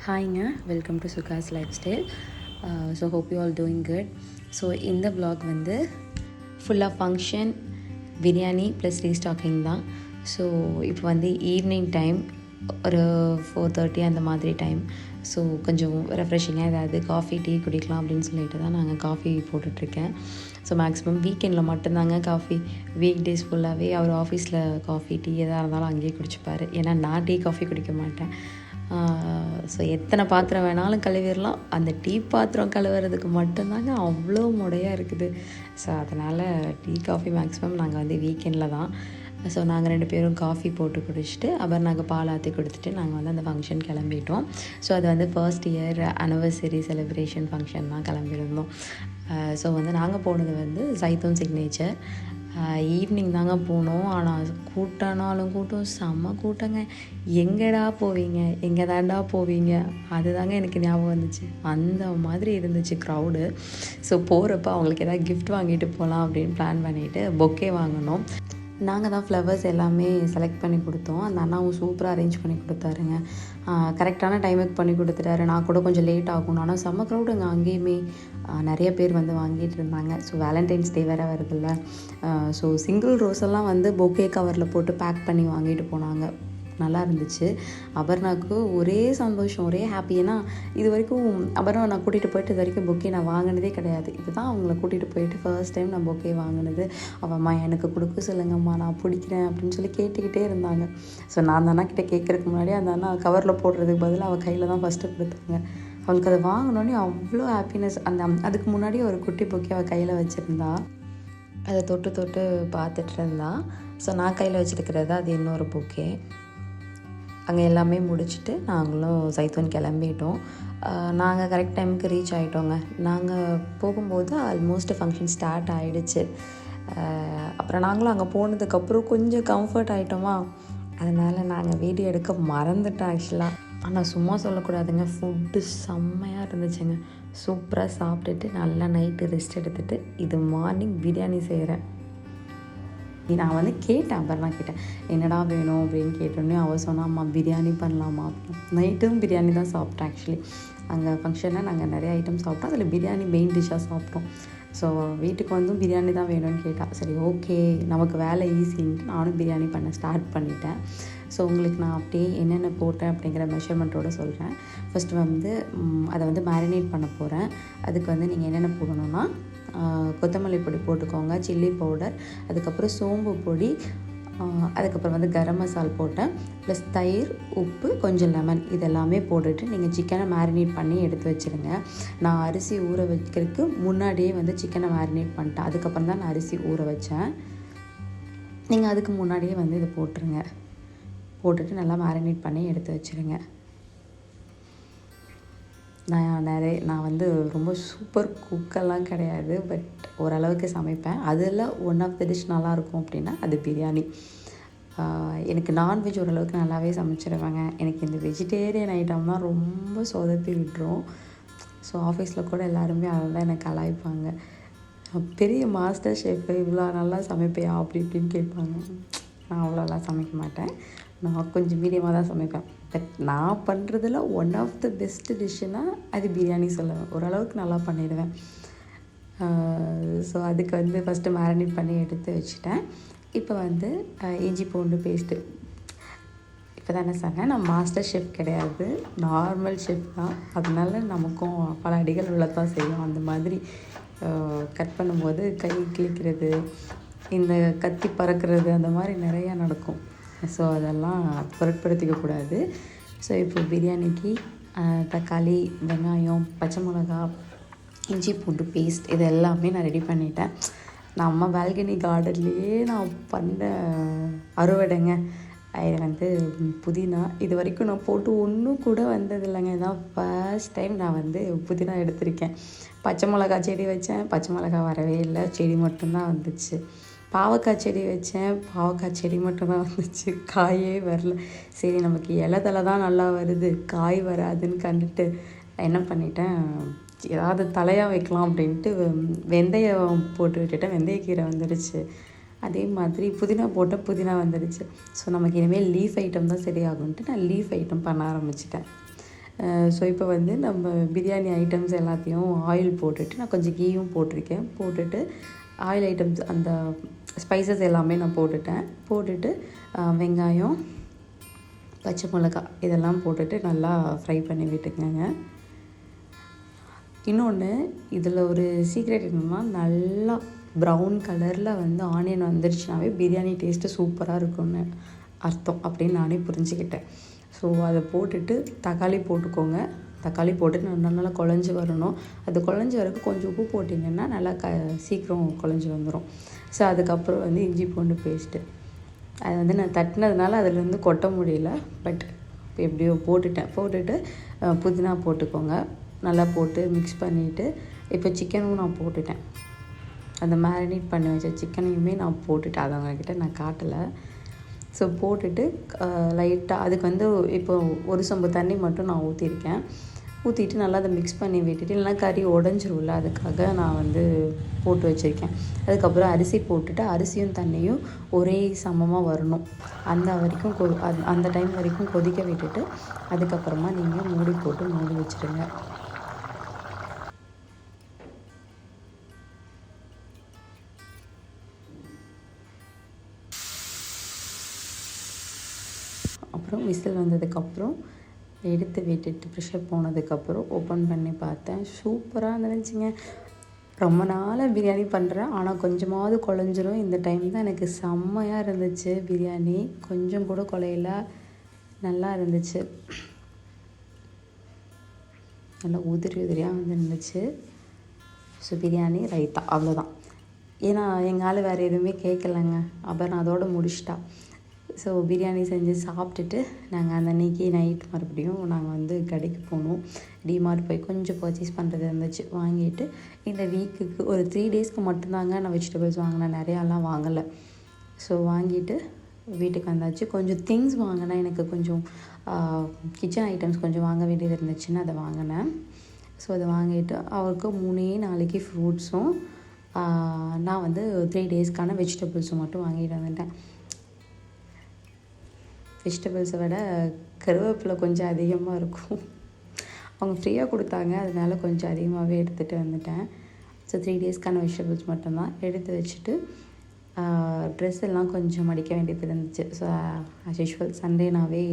ஹாய்ங்க, welcome to சுகாஸ் lifestyle. So hope you all doing good. So இந்த vlog வந்து ஃபுல்லாக ஃபங்க்ஷன், பிரியாணி ப்ளஸ் ரீஸ்டாக்கிங் தான். ஸோ இப்போ வந்து ஈவினிங் டைம், ஒரு 4:30 அந்த மாதிரி டைம். ஸோ கொஞ்சம் ரெஃப்ரெஷிங்காக ஏதாவது காஃபி டீ குடிக்கலாம் அப்படின்னு சொல்லிட்டு தான் நாங்கள் காஃபி போட்டுட்ருக்கேன். ஸோ மேக்ஸிமம் வீக்கெண்டில் மட்டும்தாங்க காஃபி. வீக் டேஸ் ஃபுல்லாகவே அவர் ஆஃபீஸில் காஃபி டீ எதாக இருந்தாலும் அங்கேயே குடிச்சுப்பார். ஏன்னா நான் டீ காஃபி குடிக்க மாட்டேன். ஸோ எத்தனை பாத்திரம் வேணாலும் கழுவிடலாம், அந்த டீ பாத்திரம் கழுவுறதுக்கு மட்டும்தாங்க அவ்வளோ முடையாக இருக்குது. ஸோ அதனால் டீ காஃபி மேக்ஸிமம் நாங்கள் வந்து வீக்கெண்டில் தான். ஸோ நாங்கள் 2 பேரும் காஃபி போட்டு குடிச்சிட்டு அப்புறம் நாங்கள் பால் ஆற்றி கொடுத்துட்டு நாங்கள் வந்து அந்த ஃபங்க்ஷன் கிளம்பிட்டோம். ஸோ அது வந்து first year anniversary celebration function தான் கிளம்பியிருந்தோம். ஸோ வந்து நாங்கள் போனது வந்து ஜைத்தூன் சிக்னேச்சர். ஈவினிங் தாங்க போனோம். ஆனால் கூட்டம்னாலும் கூட்டம், செம்ம கூட்டங்க. எங்கடா போவீங்க, எங்கே தாண்டா போவீங்க, அதுதாங்க எனக்கு ஞாபகம் வந்துச்சு. அந்த மாதிரி இருந்துச்சு க்ரௌடு. ஸோ போகிறப்ப அவங்களுக்கு எதாவது கிஃப்ட் வாங்கிட்டு போகலாம் அப்படின்னு பிளான் பண்ணிவிட்டு பொக்கே வாங்கினோம். நாங்கள் தான் ஃப்ளவர்ஸ் எல்லாமே செலக்ட் பண்ணி கொடுத்தோம். அந்த அண்ணாவும் சூப்பராக அரேஞ்ச் பண்ணி கொடுத்தாருங்க. கரெக்டான டைமுக்கு பண்ணி கொடுத்துட்டாரு. நான் கூட கொஞ்சம் லேட் ஆகும், ஆனால் செம்ம க்ரௌடுங்க. அங்கேயுமே நிறைய பேர் வந்து வாங்கிட்டு இருந்தாங்க. ஸோ வேலண்டைன்ஸ் டே வேறு வருதுல்ல. ஸோ சிங்கிள் ரோஸ் எல்லாம் வந்து பொக்கே கவரில் போட்டு பேக் பண்ணி வாங்கிட்டு போனாங்க. நல்லா இருந்துச்சு. அபர்ணாவுக்கு ஒரே சந்தோஷம், ஒரே ஹாப்பி. ஏன்னா இது வரைக்கும் அபர்ணா நான் கூட்டிகிட்டு போயிட்டு இது வரைக்கும் பொக்கே நான் வாங்கினதே கிடையாது. இப்போ தான் அவங்கள கூட்டிகிட்டு போயிட்டு ஃபர்ஸ்ட் டைம் நான் பொக்கே வாங்கினது. அவம்மா எனக்கு கொடுக்க சொல்லுங்கம்மா, நான் பிடிக்கிறேன் அப்படின்னு சொல்லி கேட்டுக்கிட்டே இருந்தாங்க. ஸோ நான் அந்த அண்ணா கிட்டே கேட்குறதுக்கு முன்னாடி அந்த அண்ணா கவரில் போடுறதுக்கு பதிலாக அவள் கையில் தான் ஃபஸ்ட்டு கொடுத்தாங்க. அவளுக்கு அதை வாங்கினோன்னே அவ்வளோ ஹாப்பினஸ். அதுக்கு முன்னாடி ஒரு குட்டி பொக்கே அவள் கையில் வச்சுருந்தா, அதை தொட்டு தொட்டு பார்த்துட்டு இருந்தா. ஸோ நான் கையில் வச்சுருக்கிறது அது இன்னொரு பொக்கே. அங்கே எல்லாமே முடிச்சுட்டு நாங்களும் ஜைத்தூன் கிளம்பிட்டோம். நாங்கள் கரெக்ட் டைமுக்கு ரீச் ஆகிட்டோங்க. நாங்கள் போகும்போது ஆல்மோஸ்ட் ஃபங்க்ஷன் ஸ்டார்ட் ஆகிடுச்சு. அப்புறம் நாங்களும் அங்கே போனதுக்கப்புறம் கொஞ்சம் கம்ஃபர்ட் ஆகிட்டோமா, அதனால் நாங்கள் வீடியோ எடுக்க மறந்துட்டோம் ஆக்சுவலாக. ஆனால் சும்மா சொல்லக்கூடாதுங்க, ஃபுட்டு செம்மையாக இருந்துச்சுங்க. சூப்பராக சாப்பிட்டுட்டு நல்லா நைட்டு ரெஸ்ட் எடுத்துகிட்டு இது மார்னிங் பிரியாணி செய்கிறேன். நான் வந்து கேட்டேன், அப்புறம் கேட்டேன் என்னடா வேணும் அப்படின்னு கேட்டோன்னே அவள் சொன்னா, அம்மா பிரியாணி பண்ணலாமா அப்படின்னு. நைட்டும் பிரியாணி தான் சாப்பிட்டேன். ஆக்சுவலி அங்கே ஃபங்க்ஷனில் நாங்கள் நிறைய ஐட்டம் சாப்பிட்டோம். அதில் பிரியாணி மெயின் டிஷ்ஷாக சாப்பிட்டோம். ஸோ வீட்டுக்கு வந்தும் பிரியாணி தான் வேணும்னு கேட்டால், சரி ஓகே நமக்கு வேலை ஈஸின்ட்டு நானும் பிரியாணி பண்ண ஸ்டார்ட் பண்ணிட்டேன். ஸோ உங்களுக்கு நான் அப்படியே என்னென்ன போட்டேன் அப்படிங்கிற மெஷர்மெண்ட்டோடு சொல்கிறேன். ஃபஸ்ட்டு வந்து அதை வந்து மேரினேட் பண்ண போகிறேன். அதுக்கு வந்து நீங்கள் என்னென்ன போடணுன்னா, கொத்தமல்லி பொடி போட்டுக்கோங்க, சில்லி பவுடர், அதுக்கப்புறம் சோம்பு பொடி, அதுக்கப்புறம் வந்து கரம் மசால் போட்டேன், ப்ளஸ் தயிர், உப்பு, கொஞ்சம் லெமன், இதெல்லாமே போட்டுட்டு நீங்கள் சிக்கனை மேரினேட் பண்ணி எடுத்து வச்சுருங்க. நான் அரிசி ஊற வைக்கிறதுக்கு முன்னாடியே வந்து சிக்கனை மேரினேட் பண்ணிட்டேன். அதுக்கப்புறம் தான் நான் அரிசி ஊற வச்சேன். நீங்கள் அதுக்கு முன்னாடியே வந்து இதை போட்டுட்டு நல்லா மேரினேட் பண்ணி எடுத்து வச்சுருங்க. நான் வந்து ரொம்ப சூப்பர் குக்கெல்லாம் கிடையாது, பட் ஓரளவுக்கு சமைப்பேன். அதில் ஒன் ஆஃப் த டிஷ் நல்லாயிருக்கும் அப்படின்னா அது பிரியாணி. எனக்கு நான்வெஜ் ஓரளவுக்கு நல்லாவே சமைச்சிருவேங்க. எனக்கு இந்த வெஜிடேரியன் ஐட்டம் தான் ரொம்ப சொதப்பி விட்டுரும். ஸோ ஆஃபீஸில் கூட எல்லாருமே அதை தான் எனக்கு கலாய்ப்பாங்க. பெரிய மாஸ்டர் ஷெஃப், இவ்வளோ நல்லா சமைப்பையா அப்படி இப்படின்னு கேட்பாங்க. நான் அவ்வளோலாம் சமைக்க மாட்டேன். நான் கொஞ்சம் மீடியமாக தான் சமைப்பேன். பட் நான் பண்ணுறதுல ஒன் ஆஃப் த பெஸ்ட்டு டிஷ்ஷுனால் அது பிரியாணி சொல்லுவேன். ஓரளவுக்கு நல்லா பண்ணிடுவேன். ஸோ அதுக்கு வந்து ஃபஸ்ட்டு மேரினேட் பண்ணி எடுத்து வச்சுட்டேன். இப்போ வந்து இஞ்சி பூண்டு பேஸ்ட்டு, இப்போ தானே சொன்னேன் நான் மாஸ்டர் ஷெஃப் கிடையாது, நார்மல் ஷெஃப் தான். அதனால நமக்கும் பல அடிகள் உள்ளதான் செய்யும். அந்த மாதிரி கட் பண்ணும்போது கை கிழிக்கிறது, இந்த கத்தி பறக்கிறது, அந்த மாதிரி நிறையா நடக்கும். ஸோ அதெல்லாம் பொருட்படுத்திக்கக்கூடாது. ஸோ இப்போ பிரியாணிக்கு தக்காளி, வெங்காயம், பச்சை மிளகா, இஞ்சி பூண்டு பேஸ்ட் இது எல்லாமே நான் ரெடி பண்ணிட்டேன். நம்ம பால்கனி கார்டன்லேயே நான் பண்ண அறுவடைங்க. இது வந்து புதினா. இது வரைக்கும் நான் போட்டு ஒன்றும் கூட வந்ததில்லைங்க. இதான் ஃபர்ஸ்ட் டைம் நான் வந்து புதினா எடுத்திருக்கேன். பச்சை மிளகா செடி வச்சேன், பச்சை மிளகா வரவே இல்லை, செடி மட்டும்தான் வந்துச்சு. பாவக்காய் செடி வச்சேன், பாவக்காய் செடி மட்டும்தான் வந்துச்சு, காயே வரல. சரி நமக்கு இலதலை தான் நல்லா வருது, காய் வராதுன்னு கண்டுட்டு என்ன பண்ணிட்டேன், ஏதாவது தலையாக வைக்கலாம் அப்படின்ட்டு வெந்தயம் போட்டு விட்டுட்டேன். வெந்தயக்கீரை வந்துடுச்சு. அதே மாதிரி புதினா போட்டால் புதினா வந்துடுச்சு. ஸோ நமக்கு இனிமேல் லீஃப் ஐட்டம் தான் சரியாகும்ன்ட்டு நான் லீஃப் ஐட்டம் பண்ண ஆரம்பிச்சிட்டேன். ஸோ இப்போ வந்து நம்ம பிரியாணி ஐட்டம்ஸ் எல்லாத்தையும் ஆயில் போட்டுட்டு நான் கொஞ்சம் கீயும் போட்டிருக்கேன். போட்டுட்டு ஆயில் ஐட்டம்ஸ் அந்த ஸ்பைசஸ் எல்லாமே நான் போட்டுட்டு வெங்காயம், பச்சை மிளகாய் இதெல்லாம் போட்டுட்டு நல்லா ஃப்ரை பண்ணி விட்டுக்கங்க. இன்னொன்று இதில் ஒரு சீக்ரெட் என்னென்னா, நல்லா ப்ரௌன் கலரில் வந்து ஆனியன் வந்துருச்சுனாவே பிரியாணி டேஸ்ட்டு சூப்பராக இருக்கும்னு அர்த்தம் அப்படின்னு நானே புரிஞ்சுக்கிட்டேன். ஸோ அதை போட்டுட்டு தக்காளி போட்டுக்கோங்க. தக்காளி போட்டு நல்லா குழஞ்சி வரணும். அது குழஞ்சி வரக்கு கொஞ்சம் உப்பு போட்டிங்கன்னா நல்லா சீக்கிரம் குழஞ்சி வந்துடும். ஸோ அதுக்கப்புறம் வந்து இஞ்சி பூண்டு பேஸ்ட்டு அது வந்து நான் தட்டினதுனால அதிலேருந்து கொட்ட முடியல. பட் எப்படியோ போட்டுட்டு புதினா போட்டுக்கோங்க. நல்லா போட்டு மிக்ஸ் பண்ணிவிட்டு இப்போ சிக்கனும் நான் போட்டுட்டேன். அந்த மேரினேட் பண்ணி வச்ச சிக்கனையுமே நான் போட்டுட்டேன். அதை அவங்கக்கிட்ட நான் காட்டலை. ஸோ போட்டுட்டு லைட்டாக அதுக்கு வந்து இப்போ ஒரு சொம்பு தண்ணி மட்டும் நான் ஊற்றிட்டு நல்லா அதை மிக்ஸ் பண்ணி விட்டுட்டு, இல்லைனா கறி உடஞ்சிரும்ல, அதுக்காக நான் வந்து போட்டு வச்சுருக்கேன். அதுக்கப்புறம் அரிசி போட்டுட்டு அரிசியும் தண்ணியும் ஒரே சமமாக வரணும். அந்த டைம் வரைக்கும் கொதிக்க விட்டுட்டு அதுக்கப்புறமா நீங்கள் மூடி வச்சுருங்க. அப்புறம் விசில் வந்ததுக்கப்புறம் எடுத்து விட்டுட்டு ப்ரெஷர் போனதுக்கப்புறம் ஓப்பன் பண்ணி பார்த்தேன். சூப்பராக இருந்துச்சுங்க. ரொம்ப நாளாக பிரியாணி பண்ணுறேன், ஆனால் கொஞ்சமாவது குழஞ்சிரும். இந்த டைம் தான் எனக்கு செம்மையாக இருந்துச்சு பிரியாணி. கொஞ்சம் கூட குலையில, நல்லா இருந்துச்சு. நல்லா உதிரியாக வந்துருந்துச்சு. ஸோ பிரியாணி ரைத்தா அவ்வளோதான். ஏன்னா எங்கள் ஆள் வேறு எதுவுமே கேட்கலங்க. அப்புறம் நான் அதோடு முடிச்சிட்டா. ஸோ பிரியாணி செஞ்சு சாப்பிட்டுட்டு நாங்கள் அந்த அன்றைக்கி நைட் மறுபடியும் நாங்கள் வந்து கடைக்கு போனோம். டிமார்ட் போய் கொஞ்சம் பர்ச்சேஸ் பண்ணுறது இருந்துச்சு, வாங்கிட்டு இந்த வீக்குக்கு ஒரு 3 டேஸ்க்கு மட்டும்தாங்க நான் வெஜிடபிள்ஸ் வாங்கினேன். நிறையாலாம் வாங்கலை. ஸோ வாங்கிட்டு வீட்டுக்கு வந்தாச்சு. கொஞ்சம் திங்ஸ் வாங்கினேன். எனக்கு கொஞ்சம் கிச்சன் ஐட்டம்ஸ் கொஞ்சம் வாங்க வேண்டியது இருந்துச்சுன்னு அதை வாங்கினேன். ஸோ அதை வாங்கிட்டு அவருக்கு 3 நாளைக்கு ஃப்ரூட்ஸும் நான் வந்து 3 டேஸ்க்கான வெஜிடபிள்ஸும் மட்டும் வாங்கிட்டு வந்துட்டேன். வெஜிடபிள்ஸை விட கருவேப்பிலை கொஞ்சம் அதிகமாக இருக்கும். அவங்க ஃப்ரீயாக கொடுத்தாங்க, அதனால கொஞ்சம் அதிகமாகவே எடுத்துகிட்டு வந்துட்டேன். ஸோ 3 டேஸ்க்கான வெஜிடபிள்ஸ் மட்டும்தான் எடுத்து வச்சுட்டு ட்ரெஸ் எல்லாம் கொஞ்சம் மடிக்க வேண்டியது இருந்துச்சு. ஸோ ஆஸ் யூஷுவல் சண்டேனாவே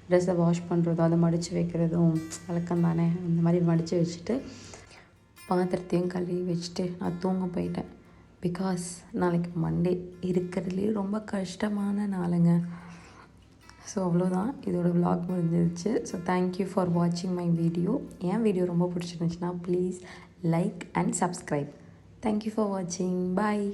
ட்ரெஸ்ஸை வாஷ் பண்ணுறதும் அதை மடித்து வைக்கிறதும் வழக்கம் தானே. அந்த மாதிரி மடித்து வச்சுட்டு பாத்திரத்தையும் கழுவி வச்சுட்டு நான் தூங்க போயிட்டேன். பிகாஸ் நாளைக்கு மண்டே இருக்கிறதுலேயே ரொம்ப கஷ்டமான நாளுங்க. ஸோ அவ்வளோதான், இதோட vlog முடிஞ்சிருச்சு. ஸோ தேங்க்யூ ஃபார் வாட்சிங் மை வீடியோ. என் வீடியோ ரொம்ப பிடிச்சிருந்துச்சுன்னா please like and subscribe. Thank you for வாட்சிங். பாய்.